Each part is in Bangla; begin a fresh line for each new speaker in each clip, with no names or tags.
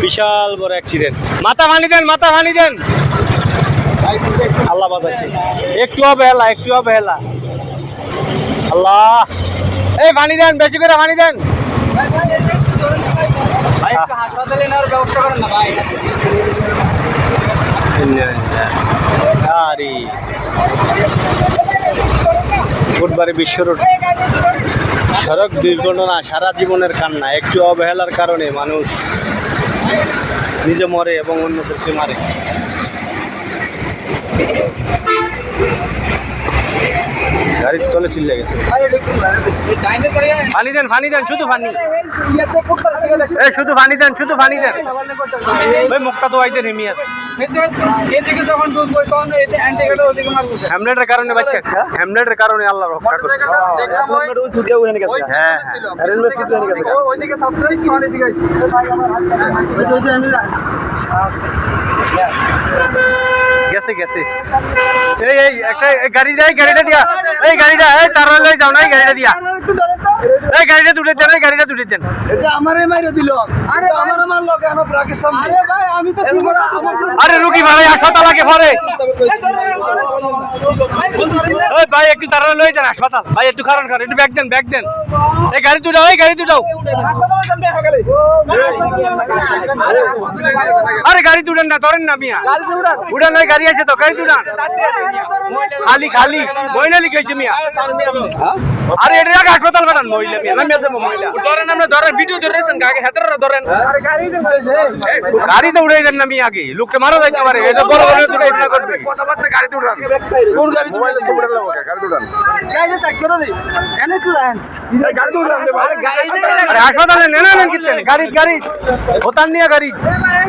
বিশাল বড় অ্যাক্সিডেন্ট। মাথা ভানি দেন, মাথা ভানি দেন। আল্লাহ বাঁচাইছে। একটু অবহেলা, একটু অবহেলা। আল্লাহ, এই ভানি দেন, বেশি করে ভানি দেন।
হাসপাতালে নেওয়ার ব্যবস্থা করেন না ভাই।
আরে ফুটবারে বিশ্ব রোড সড়ক দুর্ঘটনা সারা জীবনের কান্না। একটু অবহেলার কারণে মানুষ নিজে মরে এবং অন্যদেরকে মারে। গাড়ির তলে চিল্লে গেছে। পানি দেন, পানি দেন, শুধু পানি। এই শুধু পানি দেন, শুধু পানি দেন। ওই মুখটা তো আইতে নেমে আছে। হ্যামলেটের কারণে বাচ্চা, হ্যামলেটের কারণে আল্লাহ রক্ষা করছে। হ্যাঁ, গেছে গেছে। এই এই একটা গাড়ি দেয়, গাড়িটা দিয়া, এই গাড়িটা, এই তার লই যাও না, এই গাড়িটা দিয়া, এই গাড়িটা তুলে দেন, এই গাড়িটা তুলে দেন।
এটা আমারে মাইরে দিল। আরে আমারে মারলো কেন ব্রাকের সামনে? আরে ভাই আমি তো
আরে রুগী ভাই হাসপাতালে পড়ে। ওই ভাই একটু তারা লই যান হাসপাতাল। ভাই একটু খারান খারান, একটু ব্যাগ দেন, ব্যাগ দেন। এই গাড়ি তুলাও, এই গাড়ি তুলাও। আরে গাড়ি তুলেন না, ধরেন না মিয়া। উড়ান ওই গাড়ি আছে তো, গাড়ি তুলান। খালি খালি মহিলা লিখেছে মিয়া। আরে এটা এক হাসপাতাল বানান মহিলা মিয়া, নামিয়ে দেবো মহিলা। ধরেন আমরা, ধরেন ভিডিও ধরেছেন, গাড়ি হাতেরা ধরেন। গাড়ি তো উড়াই দেন না মিয়া, আগে লোককে মারা যাইতে পারে। এটা বড় বড় দুটো এটা করবে। কথাবার্তা গাড়ি তুলান। কোন গাড়ি তুলান? গাড়ি তুলান। গাড়ি চেক করে দিই। এনে তুলান। গাড়ি তুলান দে ভাই। আরে হাসপাতালে নেন না কিনতে গাড়ি, গাড়ি ওতান নিয়ে গাড়ি।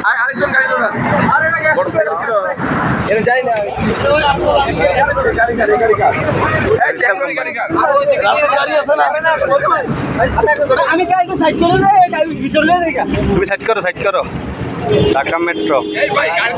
আরেকজন গাড়ি তুলান। আরে এটা বড় সাইকেল ছিল। এর যাই না। গাড়ি গাড়ি গাড়ি গাড়ি। এই গাড়ি গাড়ি। আর ওই দিকে গাড়ি আছে না? আমি গাড়িটা সাইড করে দেই, গাড়ি ভিতরে লয়ে যাই। তুমি সাইড করো, সাইড করো। ঢাকা মেট্রো। এই ভাই গাড়ি